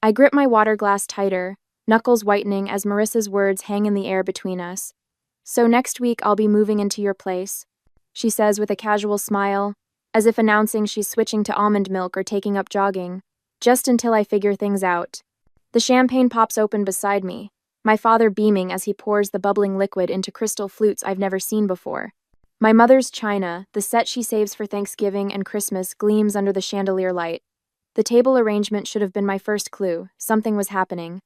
I grip my water glass tighter, knuckles whitening as Marissa's words hang in the air between us. "So next week I'll be moving into your place," she says with a casual smile, as if announcing she's switching to almond milk or taking up jogging, just until I figure things out. The champagne pops open beside me, my father beaming as he pours the bubbling liquid into crystal flutes I've never seen before. My mother's china, the set she saves for Thanksgiving and Christmas, gleams under the chandelier light. The table arrangement should have been my first clue. Something was happening.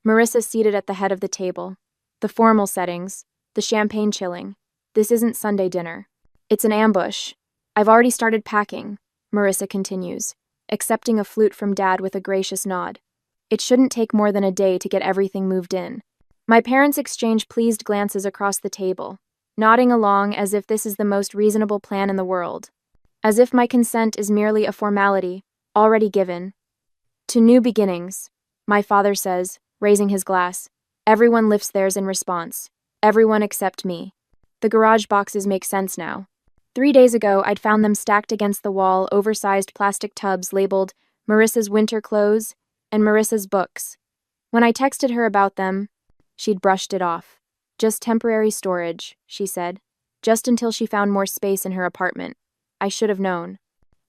Marissa's seated at the head of the table. The formal settings, the champagne chilling. This isn't Sunday dinner. It's an ambush. "I've already started packing," Marissa continues, accepting a flute from Dad with a gracious nod. "It shouldn't take more than a day to get everything moved in." My parents exchange pleased glances across the table, nodding along as if this is the most reasonable plan in the world. As if my consent is merely a formality, already given. "To new beginnings," my father says, raising his glass. Everyone lifts theirs in response. Everyone except me. The garage boxes make sense now. 3 days ago, I'd found them stacked against the wall, oversized plastic tubs labeled Marissa's winter clothes and Marissa's books. When I texted her about them, she'd brushed it off. "Just temporary storage," she said, just until she found more space in her apartment. I should have known.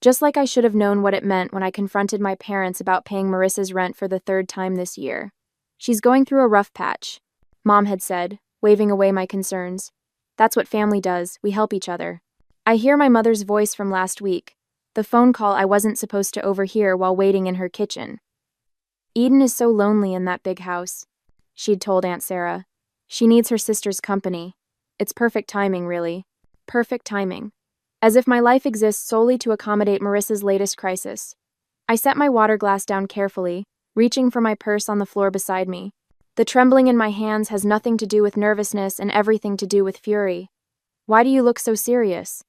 Just like I should have known what it meant when I confronted my parents about paying Marissa's rent for the 3rd time this year. "She's going through a rough patch," Mom had said, waving away my concerns. "That's what family does, we help each other." I hear my mother's voice from last week, the phone call I wasn't supposed to overhear while waiting in her kitchen. "Eden is so lonely in that big house," she'd told Aunt Sarah. "She needs her sister's company. It's perfect timing, really. Perfect timing. As if my life exists solely to accommodate Marissa's latest crisis." I set my water glass down carefully, reaching for my purse on the floor beside me. The trembling in my hands has nothing to do with nervousness and everything to do with fury. "Why do you look so serious?"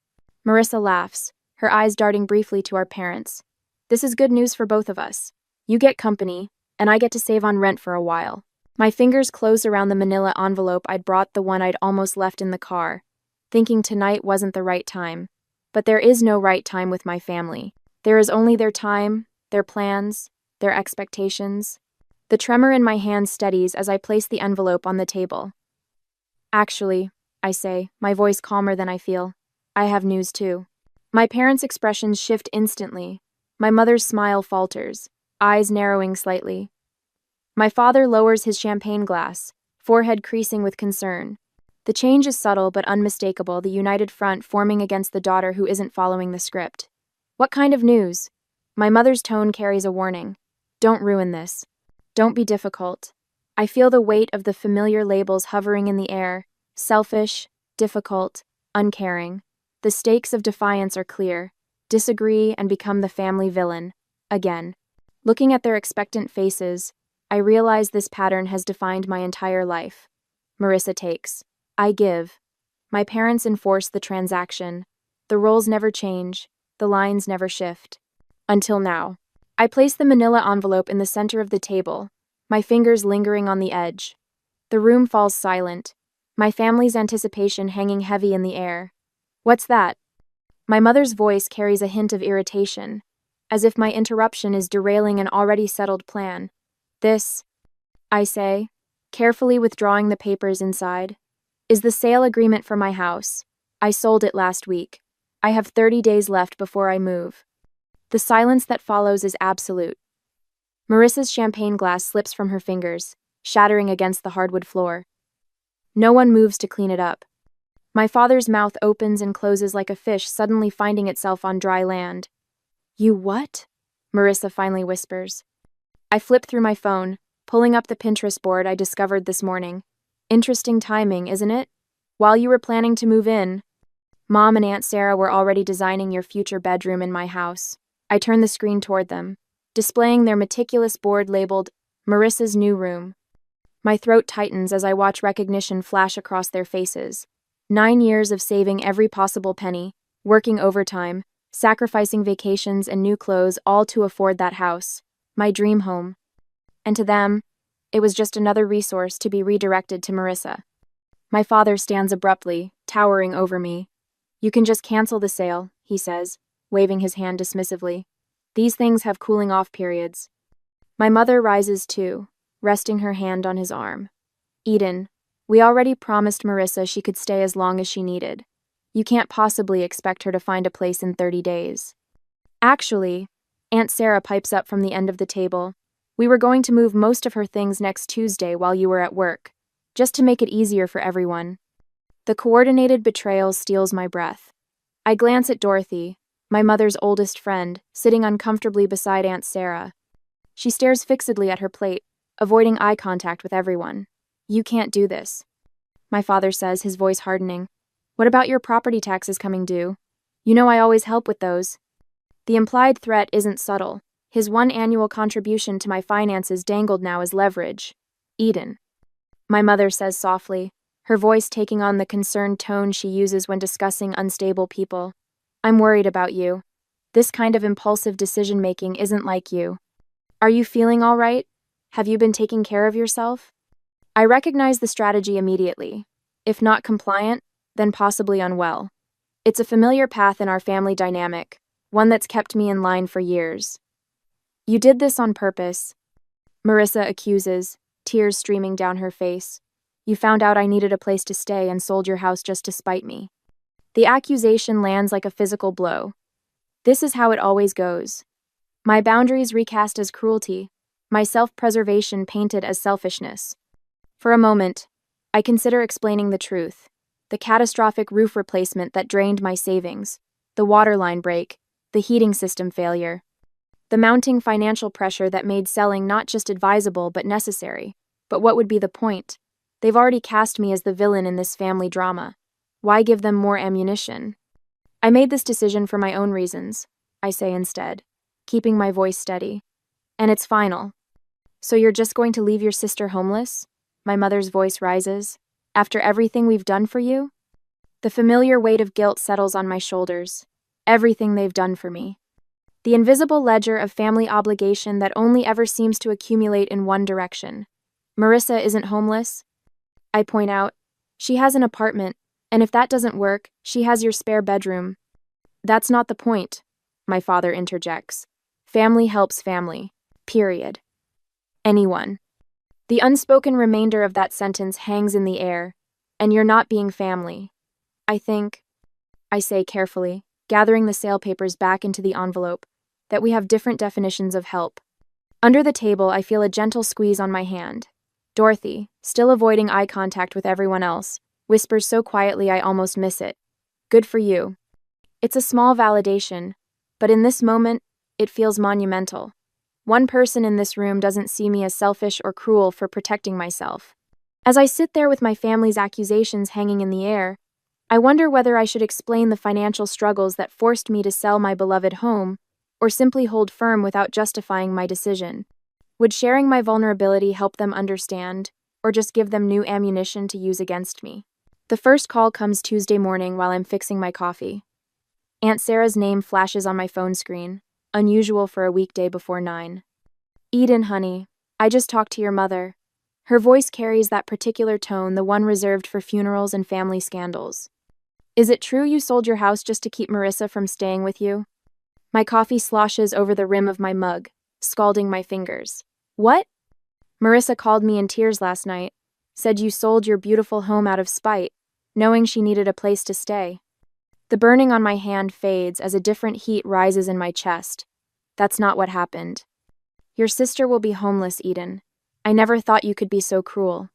Marissa laughs, her eyes darting briefly to our parents. "This is good news for both of us. You get company, and I get to save on rent for a while." My fingers closed around the manila envelope I'd brought, the one I'd almost left in the car, thinking tonight wasn't the right time. But there is no right time with my family. There is only their time, their plans, their expectations. The tremor in my hand steadies as I place the envelope on the table. "Actually," I say, my voice calmer than I feel, "I have news too." My parents' expressions shift instantly. My mother's smile falters, eyes narrowing slightly. My father lowers his champagne glass, forehead creasing with concern. The change is subtle but unmistakable, the united front forming against the daughter who isn't following the script. "What kind of news?" My mother's tone carries a warning. "Don't ruin this. Don't be difficult." I feel the weight of the familiar labels hovering in the air: selfish, difficult, uncaring. The stakes of defiance are clear. Disagree and become the family villain. Again. Looking at their expectant faces, I realize this pattern has defined my entire life. Marissa takes. I give. My parents enforce the transaction. The roles never change. The lines never shift. Until now. I place the manila envelope in the center of the table, my fingers lingering on the edge. The room falls silent, my family's anticipation hanging heavy in the air. "What's that?" My mother's voice carries a hint of irritation, as if my interruption is derailing an already settled plan. "This," I say, carefully withdrawing the papers inside, "is the sale agreement for my house. I sold it last week. I have 30 days left before I move." The silence that follows is absolute. Marissa's champagne glass slips from her fingers, shattering against the hardwood floor. No one moves to clean it up. My father's mouth opens and closes like a fish suddenly finding itself on dry land. "You what?" Marissa finally whispers. I flip through my phone, pulling up the Pinterest board I discovered this morning. Interesting timing, isn't it? While you were planning to move in, Mom and Aunt Sarah were already designing your future bedroom in my house. I turn the screen toward them, displaying their meticulous board labeled Marissa's new room. My throat tightens as I watch recognition flash across their faces. 9 years of saving every possible penny, working overtime, sacrificing vacations and new clothes, all to afford that house, my dream home. And to them, it was just another resource to be redirected to Marissa. My father stands abruptly, towering over me. "You can just cancel the sale," he says, waving his hand dismissively. "These things have cooling off periods." My mother rises too, resting her hand on his arm. Eden, we already promised Marissa she could stay as long as she needed. You can't possibly expect her to find a place in 30 days. Actually, Aunt Sarah pipes up from the end of the table. We were going to move most of her things next Tuesday while you were at work, just to make it easier for everyone. The coordinated betrayal steals my breath. I glance at Dorothy, my mother's oldest friend, sitting uncomfortably beside Aunt Sarah. She stares fixedly at her plate, avoiding eye contact with everyone. You can't do this, my father says, his voice hardening. What about your property taxes coming due? You know I always help with those. The implied threat isn't subtle. His one annual contribution to my finances dangled now as leverage. Eden, my mother says softly, her voice taking on the concerned tone she uses when discussing unstable people. I'm worried about you. This kind of impulsive decision-making isn't like you. Are you feeling all right? Have you been taking care of yourself? I recognize the strategy immediately. If not compliant, then possibly unwell. It's a familiar path in our family dynamic, one that's kept me in line for years. You did this on purpose, Marissa accuses, tears streaming down her face. You found out I needed a place to stay and sold your house just to spite me. The accusation lands like a physical blow. This is how it always goes. My boundaries recast as cruelty, my self-preservation painted as selfishness. For a moment, I consider explaining the truth. The catastrophic roof replacement that drained my savings, the water line break, the heating system failure. The mounting financial pressure that made selling not just advisable but necessary. But what would be the point? They've already cast me as the villain in this family drama. Why give them more ammunition? I made this decision for my own reasons, I say instead, keeping my voice steady. And it's final. So you're just going to leave your sister homeless? My mother's voice rises. After everything we've done for you? The familiar weight of guilt settles on my shoulders. Everything they've done for me. The invisible ledger of family obligation that only ever seems to accumulate in one direction. Marissa isn't homeless, I point out. She has an apartment, and if that doesn't work, she has your spare bedroom. That's not the point, my father interjects. Family helps family. Period. Anyone. The unspoken remainder of that sentence hangs in the air, and you're not being family. I think, I say carefully, gathering the sale papers back into the envelope, that we have different definitions of help. Under the table, I feel a gentle squeeze on my hand. Dorothy, still avoiding eye contact with everyone else, whispers so quietly I almost miss it. Good for you. It's a small validation, but in this moment, it feels monumental. One person in this room doesn't see me as selfish or cruel for protecting myself. As I sit there with my family's accusations hanging in the air, I wonder whether I should explain the financial struggles that forced me to sell my beloved home, or simply hold firm without justifying my decision. Would sharing my vulnerability help them understand, or just give them new ammunition to use against me? The first call comes Tuesday morning while I'm fixing my coffee. Aunt Sarah's name flashes on my phone screen, unusual for a weekday before 9. Eden, honey, I just talked to your mother. Her voice carries that particular tone, the one reserved for funerals and family scandals. Is it true you sold your house just to keep Marissa from staying with you? My coffee sloshes over the rim of my mug, scalding my fingers. What? Marissa called me in tears last night, said you sold your beautiful home out of spite, knowing she needed a place to stay. The burning on my hand fades as a different heat rises in my chest. That's not what happened. Your sister will be homeless, Eden. I never thought you could be so cruel.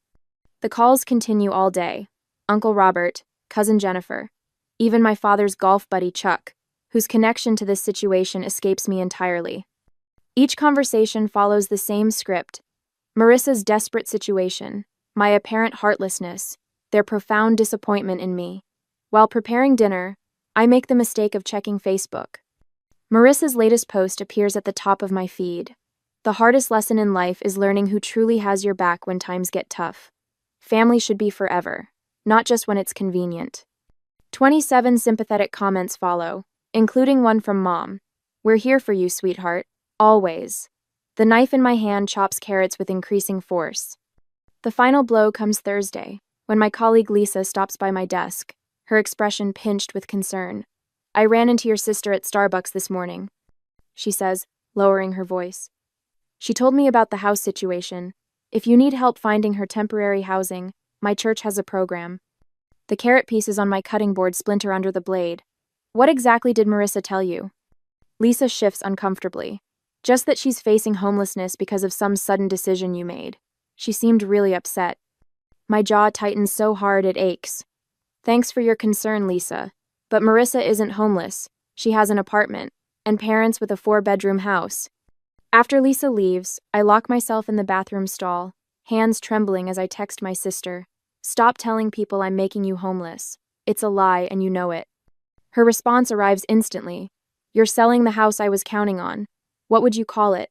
The calls continue all day. Uncle Robert, Cousin Jennifer, even my father's golf buddy Chuck, whose connection to this situation escapes me entirely. Each conversation follows the same script. Marissa's desperate situation, my apparent heartlessness, their profound disappointment in me. While preparing dinner, I make the mistake of checking Facebook. Marissa's latest post appears at the top of my feed. The hardest lesson in life is learning who truly has your back when times get tough. Family should be forever, not just when it's convenient. 27 sympathetic comments follow, including one from Mom. We're here for you, sweetheart. Always. The knife in my hand chops carrots with increasing force. The final blow comes Thursday, when my colleague Lisa stops by my desk, her expression pinched with concern. I ran into your sister at Starbucks this morning, she says, lowering her voice. She told me about the house situation. If you need help finding her temporary housing, my church has a program. The carrot pieces on my cutting board splinter under the blade. What exactly did Marissa tell you? Lisa shifts uncomfortably. Just that she's facing homelessness because of some sudden decision you made. She seemed really upset. My jaw tightens so hard it aches. Thanks for your concern, Lisa. But Marissa isn't homeless. She has an apartment, and parents with a 4-bedroom house. After Lisa leaves, I lock myself in the bathroom stall, hands trembling as I text my sister. Stop telling people I'm making you homeless. It's a lie and you know it. Her response arrives instantly. You're selling the house I was counting on. What would you call it?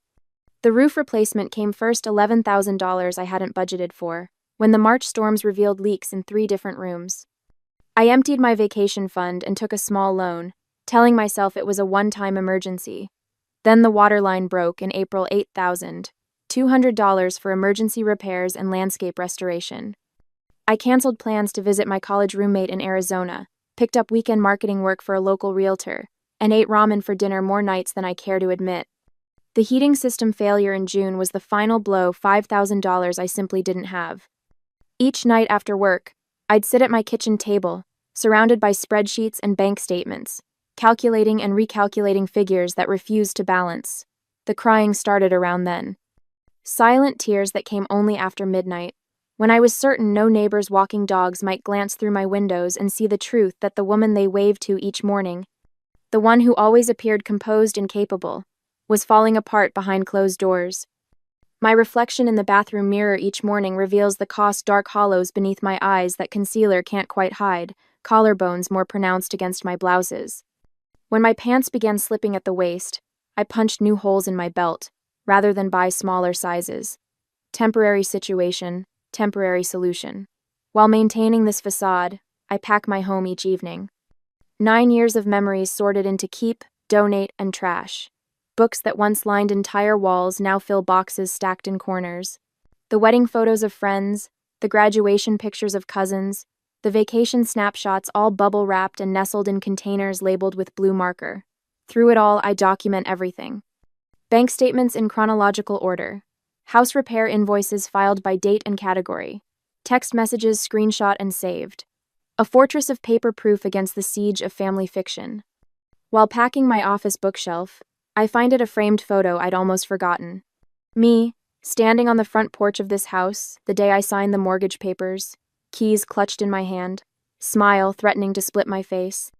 The roof replacement came first, $11,000 I hadn't budgeted for, when the March storms revealed leaks in 3 different rooms. I emptied my vacation fund and took a small loan, telling myself it was a one-time emergency. Then the water line broke in April. $8,200 for emergency repairs and landscape restoration. I canceled plans to visit my college roommate in Arizona, picked up weekend marketing work for a local realtor, and ate ramen for dinner more nights than I care to admit. The heating system failure in June was the final blow, $5,000 I simply didn't have. Each night after work, I'd sit at my kitchen table, surrounded by spreadsheets and bank statements, calculating and recalculating figures that refused to balance. The crying started around then. Silent tears that came only after midnight, when I was certain no neighbors walking dogs might glance through my windows and see the truth that the woman they waved to each morning, the one who always appeared composed and capable, was falling apart behind closed doors. My reflection in the bathroom mirror each morning reveals the caustic dark hollows beneath my eyes that concealer can't quite hide, collarbones more pronounced against my blouses. When my pants began slipping at the waist, I punched new holes in my belt, rather than buy smaller sizes. Temporary situation, temporary solution. While maintaining this facade, I pack my home each evening. 9 years of memories sorted into keep, donate, and trash. Books that once lined entire walls now fill boxes stacked in corners. The wedding photos of friends, the graduation pictures of cousins, the vacation snapshots all bubble-wrapped and nestled in containers labeled with blue marker. Through it all, I document everything. Bank statements in chronological order. House repair invoices filed by date and category. Text messages screenshot and saved. A fortress of paper proof against the siege of family fiction. While packing my office bookshelf, I find it a framed photo I'd almost forgotten. Me, standing on the front porch of this house, the day I signed the mortgage papers, keys clutched in my hand, smile threatening to split my face.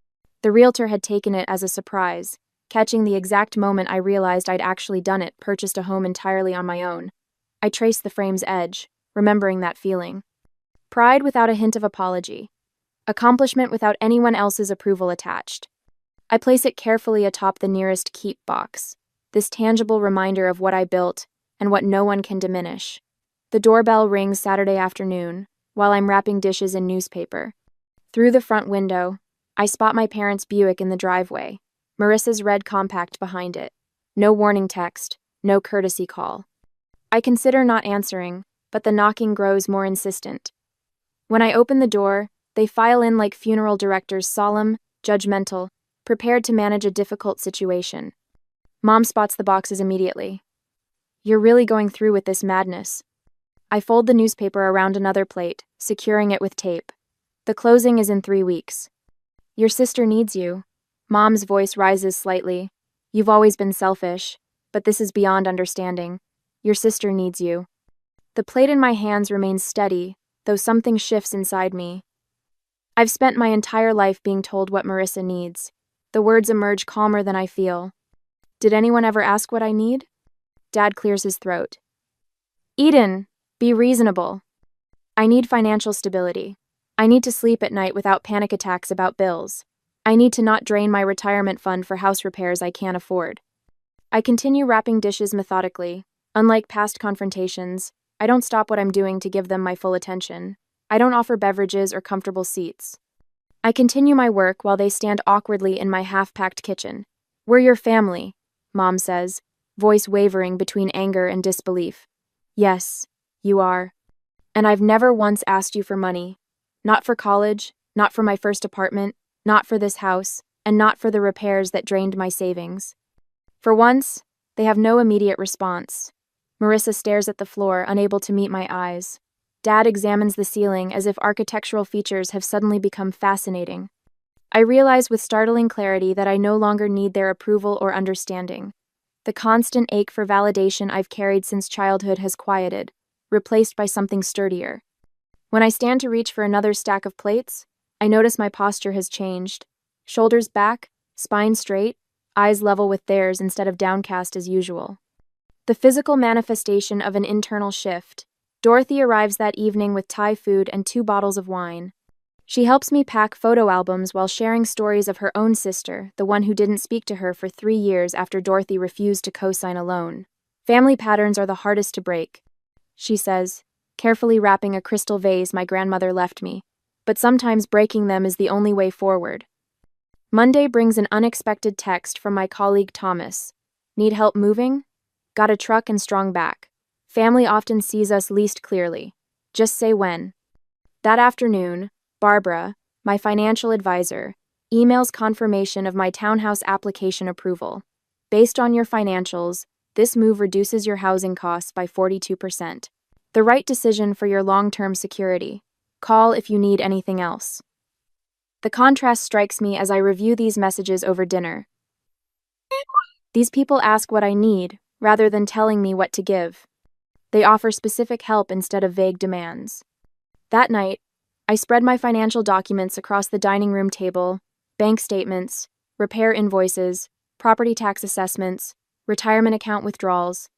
The realtor had taken it as a surprise, catching the exact moment I realized I'd actually done it, purchased a home entirely on my own. I traced the frame's edge, remembering that feeling. Pride without a hint of apology. Accomplishment without anyone else's approval attached. I place it carefully atop the nearest keep box, this tangible reminder of what I built and what no one can diminish. The doorbell rings Saturday afternoon, while I'm wrapping dishes in newspaper. Through the front window, I spot my parents' Buick in the driveway, Marissa's red compact behind it. No warning text, no courtesy call. I consider not answering, but the knocking grows more insistent. When I open the door, they file in like funeral directors, solemn, judgmental, prepared to manage a difficult situation. Mom spots the boxes immediately. You're really going through with this madness. I fold the newspaper around another plate, securing it with tape. The closing is in 3 weeks. Your sister needs you. Mom's voice rises slightly. You've always been selfish, but this is beyond understanding. Your sister needs you. The plate in my hands remains steady, though something shifts inside me. I've spent my entire life being told what Marissa needs. The words emerge calmer than I feel. Did anyone ever ask what I need? Dad clears his throat. Eden, be reasonable. I need financial stability. I need to sleep at night without panic attacks about bills. I need to not drain my retirement fund for house repairs I can't afford. I continue wrapping dishes methodically. Unlike past confrontations, I don't stop what I'm doing to give them my full attention. I don't offer beverages or comfortable seats. I continue my work while they stand awkwardly in my half-packed kitchen. We're your family, Mom says, voice wavering between anger and disbelief. Yes, you are. And I've never once asked you for money. Not for college, not for my first apartment, not for this house, and not for the repairs that drained my savings. For once, they have no immediate response. Marissa stares at the floor, unable to meet my eyes. Dad examines the ceiling as if architectural features have suddenly become fascinating. I realize with startling clarity that I no longer need their approval or understanding. The constant ache for validation I've carried since childhood has quieted, replaced by something sturdier. When I stand to reach for another stack of plates, I notice my posture has changed. Shoulders back, spine straight, eyes level with theirs instead of downcast as usual. The physical manifestation of an internal shift. Dorothy arrives that evening with Thai food and 2 bottles of wine. She helps me pack photo albums while sharing stories of her own sister, the one who didn't speak to her for 3 years after Dorothy refused to co-sign a loan. Family patterns are the hardest to break, she says, carefully wrapping a crystal vase my grandmother left me. But sometimes breaking them is the only way forward. Monday brings an unexpected text from my colleague Thomas. Need help moving? Got a truck and strong back. Family often sees us least clearly. Just say when. That afternoon, Barbara, my financial advisor, emails confirmation of my townhouse application approval. Based on your financials, this move reduces your housing costs by 42%. The right decision for your long-term security. Call if you need anything else. The contrast strikes me as I review these messages over dinner. These people ask what I need, rather than telling me what to give. They offer specific help instead of vague demands. That night, I spread my financial documents across the dining room table: bank statements, repair invoices, property tax assessments, retirement account withdrawals.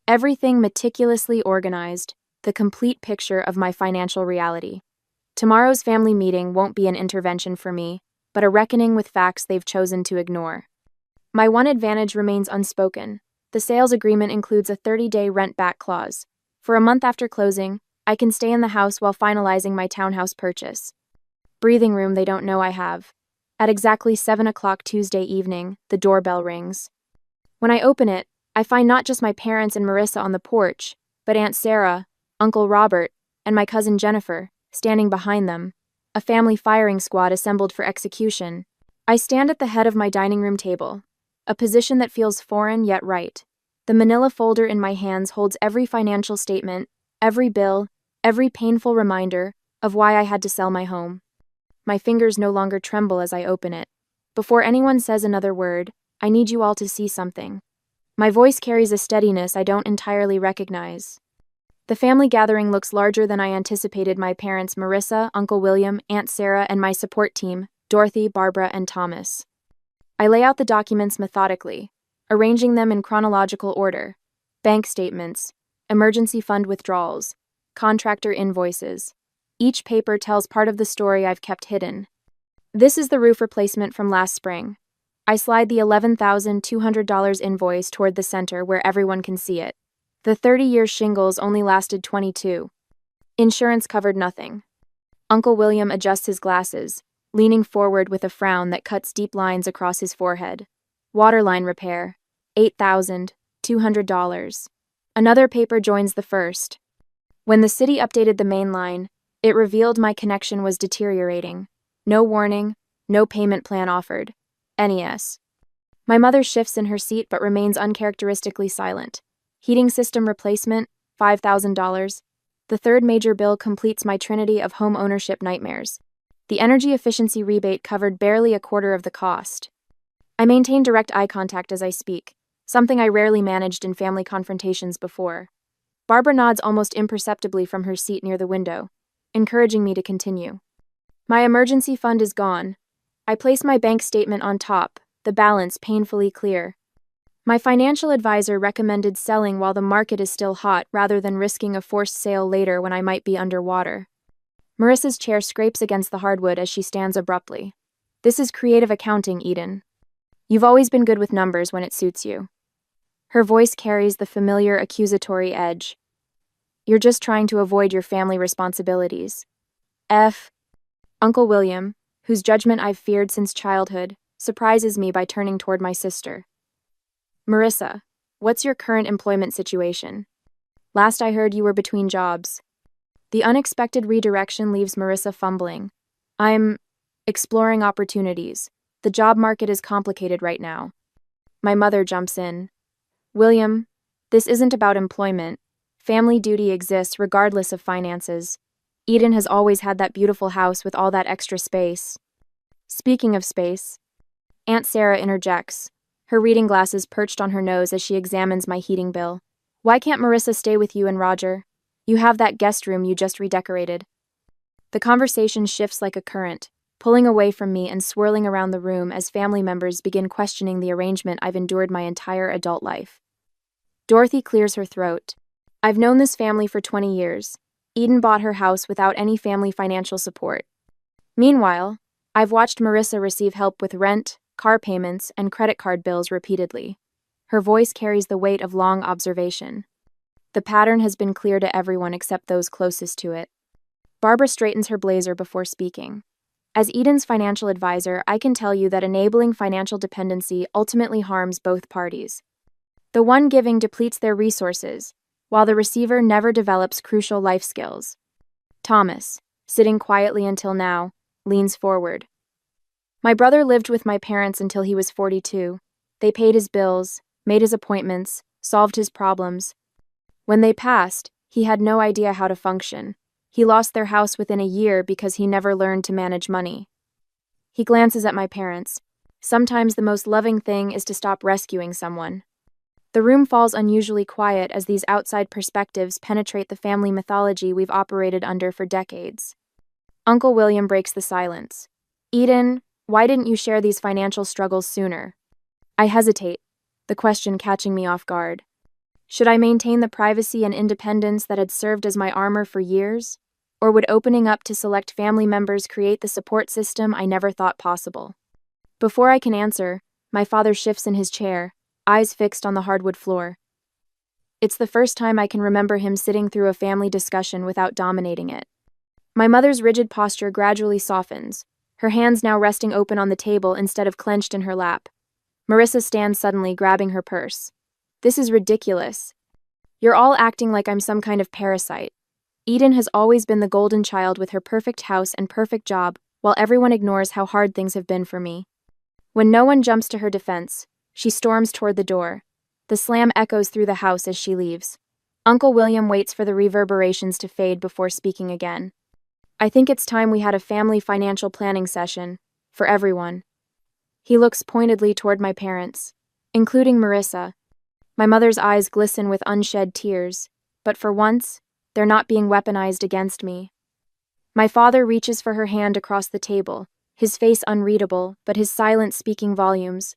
Everything meticulously organized, the complete picture of my financial reality. Tomorrow's family meeting won't be an intervention for me, but a reckoning with facts they've chosen to ignore. My one advantage remains unspoken. The sales agreement includes a 30-day rent-back clause. For a month after closing, I can stay in the house while finalizing my townhouse purchase. Breathing room they don't know I have. At exactly 7 o'clock Tuesday evening, the doorbell rings. When I open it, I find not just my parents and Marissa on the porch, but Aunt Sarah, Uncle Robert, and my cousin Jennifer, standing behind them, a family firing squad assembled for execution. I stand at the head of my dining room table, a position that feels foreign yet right. The manila folder in my hands holds every financial statement, every bill, every painful reminder of why I had to sell my home. My fingers no longer tremble as I open it. Before anyone says another word, I need you all to see something. My voice carries a steadiness I don't entirely recognize. The family gathering looks larger than I anticipated. My parents, Marissa, Uncle William, Aunt Sarah, and my support team, Dorothy, Barbara, and Thomas. I lay out the documents methodically, arranging them in chronological order: bank statements, emergency fund withdrawals, contractor invoices. Each paper tells part of the story I've kept hidden. This is the roof replacement from last spring. I slide the $11,200 invoice toward the center where everyone can see it. The 30-year shingles only lasted 22. Insurance covered nothing. Uncle William adjusts his glasses, leaning forward with a frown that cuts deep lines across his forehead. Waterline repair, $8,200. Another paper joins the first. When the city updated the main line, it revealed my connection was deteriorating. No warning, no payment plan offered. NES. My mother shifts in her seat but remains uncharacteristically silent. Heating system replacement, $5,000. The third major bill completes my trinity of home ownership nightmares. The energy efficiency rebate covered barely a quarter of the cost. I maintain direct eye contact as I speak, something I rarely managed in family confrontations before. Barbara nods almost imperceptibly from her seat near the window, encouraging me to continue. My emergency fund is gone. I place my bank statement on top, the balance painfully clear. My financial advisor recommended selling while the market is still hot rather than risking a forced sale later when I might be underwater. Marissa's chair scrapes against the hardwood as she stands abruptly. This is creative accounting, Eden. You've always been good with numbers when it suits you. Her voice carries the familiar accusatory edge. You're just trying to avoid your family responsibilities. Uncle William, whose judgment I've feared since childhood, surprises me by turning toward my sister. Marissa, what's your current employment situation? Last I heard you were between jobs. The unexpected redirection leaves Marissa fumbling. I'm exploring opportunities. The job market is complicated right now. My mother jumps in. William, This isn't about employment. Family duty exists regardless of finances. Eden has always had that beautiful house with all that extra space. Speaking of space, Aunt Sarah interjects, her reading glasses perched on her nose as she examines my heating bill. Why can't Marissa stay with you and Roger? You have that guest room you just redecorated. The conversation shifts like a current, pulling away from me and swirling around the room as family members begin questioning the arrangement I've endured my entire adult life. Dorothy clears her throat. I've known this family for 20 years. Eden bought her house without any family financial support. Meanwhile, I've watched Marissa receive help with rent, car payments, and credit card bills repeatedly. Her voice carries the weight of long observation. The pattern has been clear to everyone except those closest to it. Barbara straightens her blazer before speaking. As Eden's financial advisor, I can tell you that enabling financial dependency ultimately harms both parties. The one giving depletes their resources, while the receiver never develops crucial life skills. Thomas, sitting quietly until now, leans forward. My brother lived with my parents until he was 42. They paid his bills, made his appointments, solved his problems. When they passed, he had no idea how to function. He lost their house within a year because he never learned to manage money. He glances at my parents. Sometimes the most loving thing is to stop rescuing someone. The room falls unusually quiet as these outside perspectives penetrate the family mythology we've operated under for decades. Uncle William breaks the silence. Eden, why didn't you share these financial struggles sooner? I hesitate, the question catching me off guard. Should I maintain the privacy and independence that had served as my armor for years? Or would opening up to select family members create the support system I never thought possible? Before I can answer, my father shifts in his chair, eyes fixed on the hardwood floor. It's the first time I can remember him sitting through a family discussion without dominating it. My mother's rigid posture gradually softens, her hands now resting open on the table instead of clenched in her lap. Marissa stands suddenly, grabbing her purse. This is ridiculous. You're all acting like I'm some kind of parasite. Eden has always been the golden child with her perfect house and perfect job, while everyone ignores how hard things have been for me. When no one jumps to her defense, she storms toward the door. The slam echoes through the house as she leaves. Uncle William waits for the reverberations to fade before speaking again. I think it's time we had a family financial planning session, for everyone. He looks pointedly toward my parents, including Marissa. My mother's eyes glisten with unshed tears, but for once, they're not being weaponized against me. My father reaches for her hand across the table, his face unreadable, but his silence speaking volumes.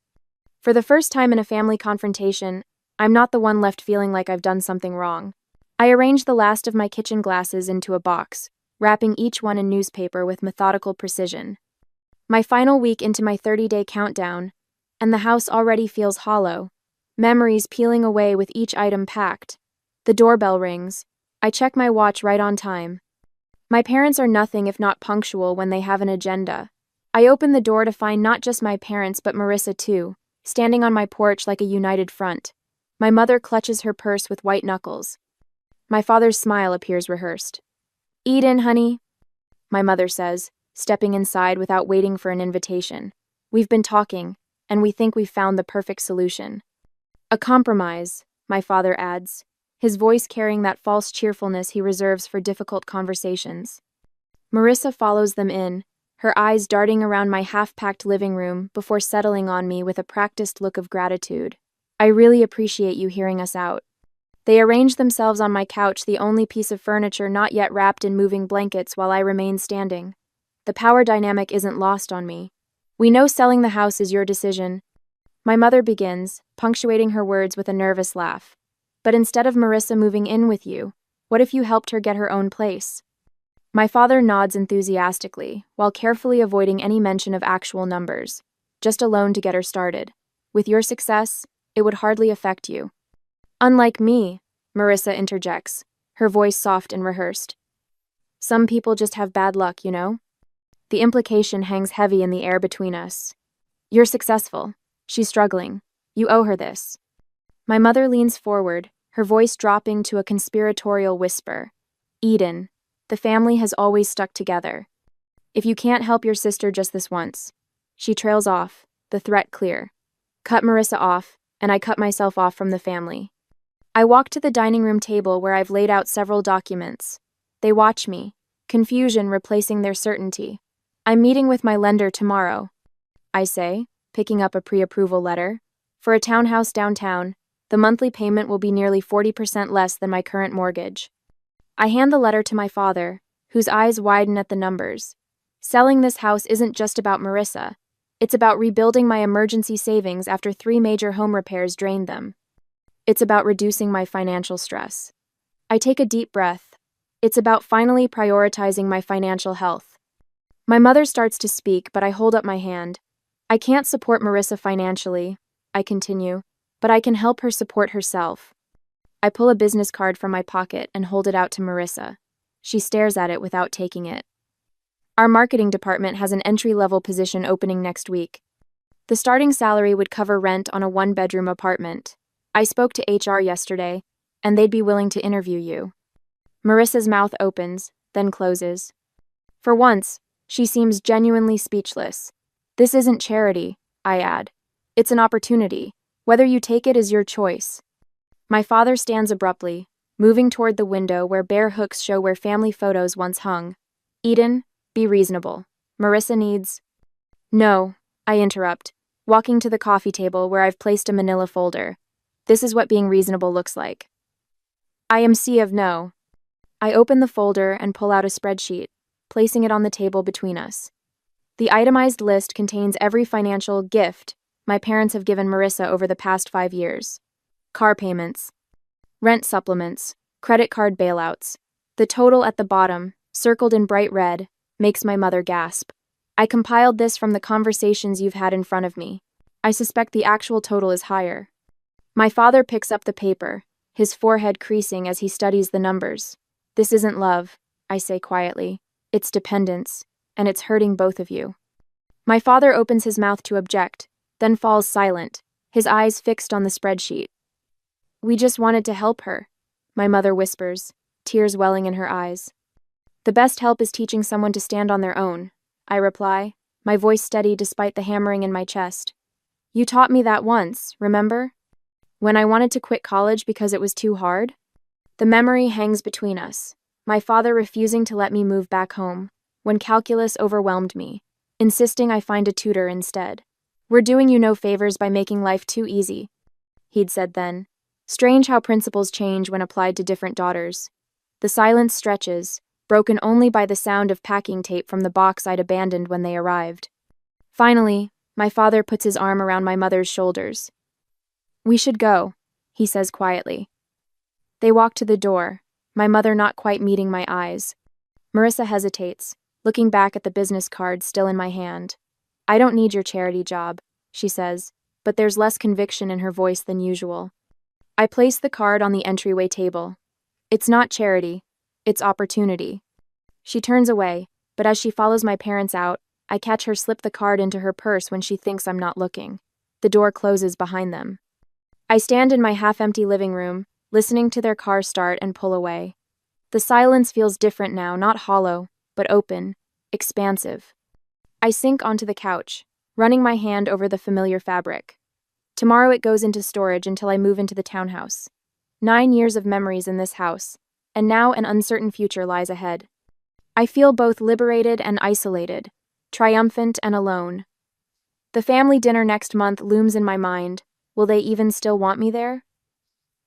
For the first time in a family confrontation, I'm not the one left feeling like I've done something wrong. I arrange the last of my kitchen glasses into a box, wrapping each one in newspaper with methodical precision. My final week into my 30-day countdown, and the house already feels hollow, memories peeling away with each item packed. The doorbell rings. I check my watch right on time. My parents are nothing if not punctual when they have an agenda. I open the door to find not just my parents but Marissa too, standing on my porch like a united front. My mother clutches her purse with white knuckles. My father's smile appears rehearsed. Eden, honey, my mother says, stepping inside without waiting for an invitation. We've been talking, and we think we've found the perfect solution. A compromise, my father adds, his voice carrying that false cheerfulness he reserves for difficult conversations. Marissa follows them in, her eyes darting around my half-packed living room before settling on me with a practiced look of gratitude. I really appreciate you hearing us out. They arrange themselves on my couch, the only piece of furniture not yet wrapped in moving blankets, while I remain standing. The power dynamic isn't lost on me. We know selling the house is your decision. My mother begins, punctuating her words with a nervous laugh. But instead of Marissa moving in with you, what if you helped her get her own place? My father nods enthusiastically, while carefully avoiding any mention of actual numbers. Just a loan to get her started. With your success, it would hardly affect you. Unlike me, Marissa interjects, her voice soft and rehearsed. Some people just have bad luck, you know? The implication hangs heavy in the air between us. You're successful. She's struggling. You owe her this. My mother leans forward, her voice dropping to a conspiratorial whisper. Eden, the family has always stuck together. If you can't help your sister just this once. She trails off, the threat clear. Cut Marissa off, and I cut myself off from the family. I walk to the dining room table where I've laid out several documents. They watch me, confusion replacing their certainty. I'm meeting with my lender tomorrow, I say, picking up a pre-approval letter. For a townhouse downtown, the monthly payment will be nearly 40% less than my current mortgage. I hand the letter to my father, whose eyes widen at the numbers. Selling this house isn't just about Marissa. It's about rebuilding my emergency savings after 3 major home repairs drained them. It's about reducing my financial stress. I take a deep breath. It's about finally prioritizing my financial health. My mother starts to speak, but I hold up my hand. I can't support Marissa financially, I continue, but I can help her support herself. I pull a business card from my pocket and hold it out to Marissa. She stares at it without taking it. Our marketing department has an entry-level position opening next week. The starting salary would cover rent on a 1-bedroom apartment. I spoke to HR yesterday, and they'd be willing to interview you. Marissa's mouth opens, then closes. For once, she seems genuinely speechless. This isn't charity, I add. It's an opportunity. Whether you take it is your choice. My father stands abruptly, moving toward the window where bare hooks show where family photos once hung. Eden, be reasonable. Marissa needs... No, I interrupt, walking to the coffee table where I've placed a manila folder. This is what being reasonable looks like. I am C of no. I open the folder and pull out a spreadsheet, placing it on the table between us. The itemized list contains every financial gift my parents have given Marissa over the past 5 years. Car payments, rent supplements, credit card bailouts. The total at the bottom, circled in bright red, makes my mother gasp. I compiled this from the conversations you've had in front of me. I suspect the actual total is higher. My father picks up the paper, his forehead creasing as he studies the numbers. This isn't love, I say quietly. It's dependence, and it's hurting both of you. My father opens his mouth to object, then falls silent, his eyes fixed on the spreadsheet. We just wanted to help her, my mother whispers, tears welling in her eyes. The best help is teaching someone to stand on their own, I reply, my voice steady despite the hammering in my chest. You taught me that once, remember? When I wanted to quit college because it was too hard? The memory hangs between us, my father refusing to let me move back home, when calculus overwhelmed me, insisting I find a tutor instead. We're doing you no favors by making life too easy, he'd said then. Strange how principles change when applied to different daughters. The silence stretches, broken only by the sound of packing tape from the box I'd abandoned when they arrived. Finally, my father puts his arm around my mother's shoulders. We should go, he says quietly. They walk to the door, my mother not quite meeting my eyes. Marissa hesitates, looking back at the business card still in my hand. I don't need your charity job, she says, but there's less conviction in her voice than usual. I place the card on the entryway table. It's not charity, it's opportunity. She turns away, but as she follows my parents out, I catch her slip the card into her purse when she thinks I'm not looking. The door closes behind them. I stand in my half-empty living room, listening to their car start and pull away. The silence feels different now, not hollow, but open, expansive. I sink onto the couch, running my hand over the familiar fabric. Tomorrow it goes into storage until I move into the townhouse. 9 years of memories in this house, and now an uncertain future lies ahead. I feel both liberated and isolated, triumphant and alone. The family dinner next month looms in my mind. Will they even still want me there?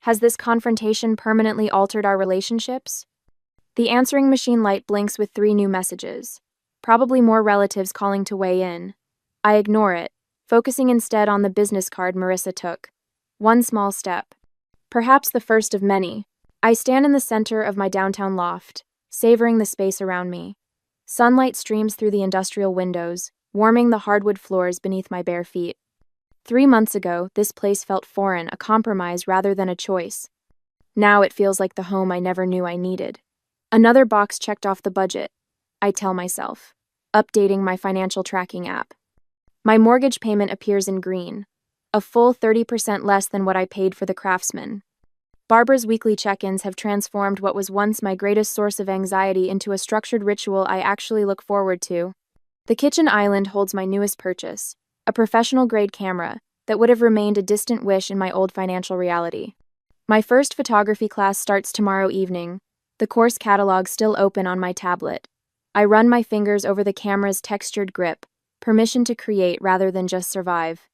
Has this confrontation permanently altered our relationships? The answering machine light blinks with 3 new messages. Probably more relatives calling to weigh in. I ignore it, focusing instead on the business card Marissa took. One small step. Perhaps the first of many. I stand in the center of my downtown loft, savoring the space around me. Sunlight streams through the industrial windows, warming the hardwood floors beneath my bare feet. 3 months ago, this place felt foreign, a compromise rather than a choice. Now it feels like the home I never knew I needed. Another box checked off the budget, I tell myself, updating my financial tracking app. My mortgage payment appears in green, a full 30% less than what I paid for the Craftsman. Barbara's weekly check-ins have transformed what was once my greatest source of anxiety into a structured ritual I actually look forward to. The kitchen island holds my newest purchase, a professional-grade camera that would have remained a distant wish in my old financial reality. My first photography class starts tomorrow evening, the course catalog still open on my tablet. I run my fingers over the camera's textured grip, permission to create rather than just survive.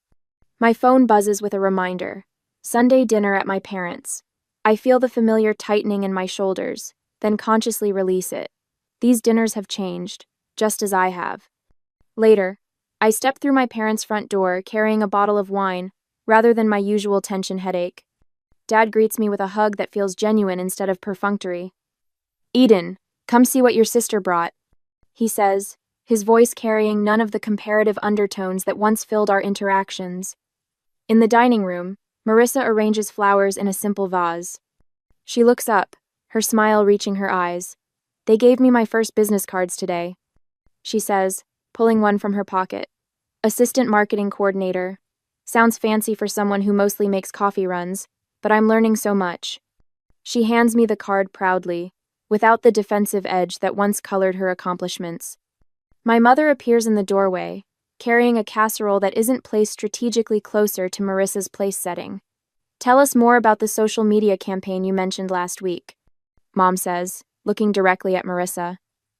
My phone buzzes with a reminder. Sunday dinner at my parents'. I feel the familiar tightening in my shoulders, then consciously release it. These dinners have changed, just as I have. Later, I step through my parents' front door carrying a bottle of wine, rather than my usual tension headache. Dad greets me with a hug that feels genuine instead of perfunctory. "Eden, come see what your sister brought," he says, his voice carrying none of the comparative undertones that once filled our interactions. In the dining room, Marissa arranges flowers in a simple vase. She looks up, her smile reaching her eyes. "They gave me my first business cards today," she says, pulling one from her pocket. "Assistant marketing coordinator. Sounds fancy for someone who mostly makes coffee runs, but I'm learning so much." She hands me the card proudly, without the defensive edge that once colored her accomplishments. My mother appears in the doorway, carrying a casserole that isn't placed strategically closer to Marissa's place setting. "Tell us more about the social media campaign you mentioned last week," Mom says, looking directly at Marissa.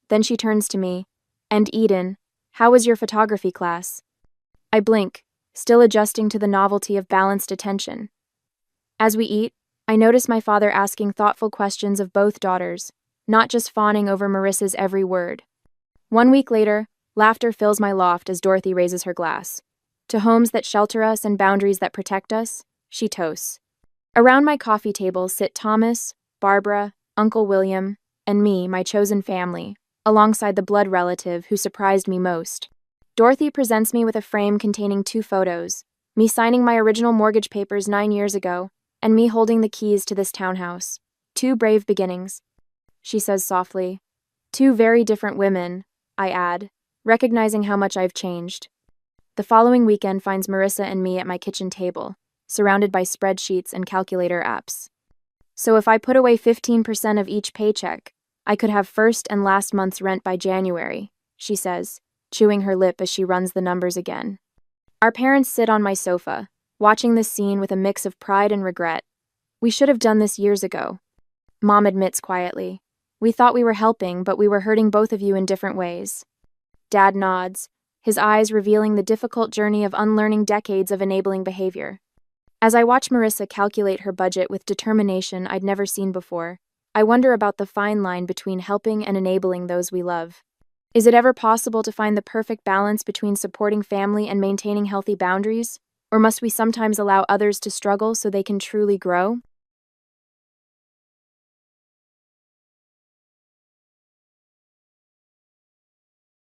Then she turns to me. "And Eden, how was your photography class?" I blink, still adjusting to the novelty of balanced attention. As we eat, I notice my father asking thoughtful questions of both daughters, not just fawning over Marissa's every word. 1 week later, laughter fills my loft as Dorothy raises her glass. To homes that shelter us and boundaries that protect us, she toasts. Around my coffee table sit Thomas, Barbara, Uncle William, and me, my chosen family, alongside the blood relative who surprised me most. Dorothy presents me with a frame containing 2 photos, me signing my original mortgage papers 9 years ago, and me holding the keys to this townhouse. 2 brave beginnings, she says softly. 2 very different women, I add, recognizing how much I've changed. The following weekend finds Marissa and me at my kitchen table, surrounded by spreadsheets and calculator apps. "So if I put away 15% of each paycheck, I could have first and last month's rent by January," she says, chewing her lip as she runs the numbers again. Our parents sit on my sofa, watching this scene with a mix of pride and regret. "We should have done this years ago," Mom admits quietly. "We thought we were helping, but we were hurting both of you in different ways." Dad nods, his eyes revealing the difficult journey of unlearning decades of enabling behavior. As I watch Marissa calculate her budget with determination I'd never seen before, I wonder about the fine line between helping and enabling those we love. Is it ever possible to find the perfect balance between supporting family and maintaining healthy boundaries? Or must we sometimes allow others to struggle so they can truly grow?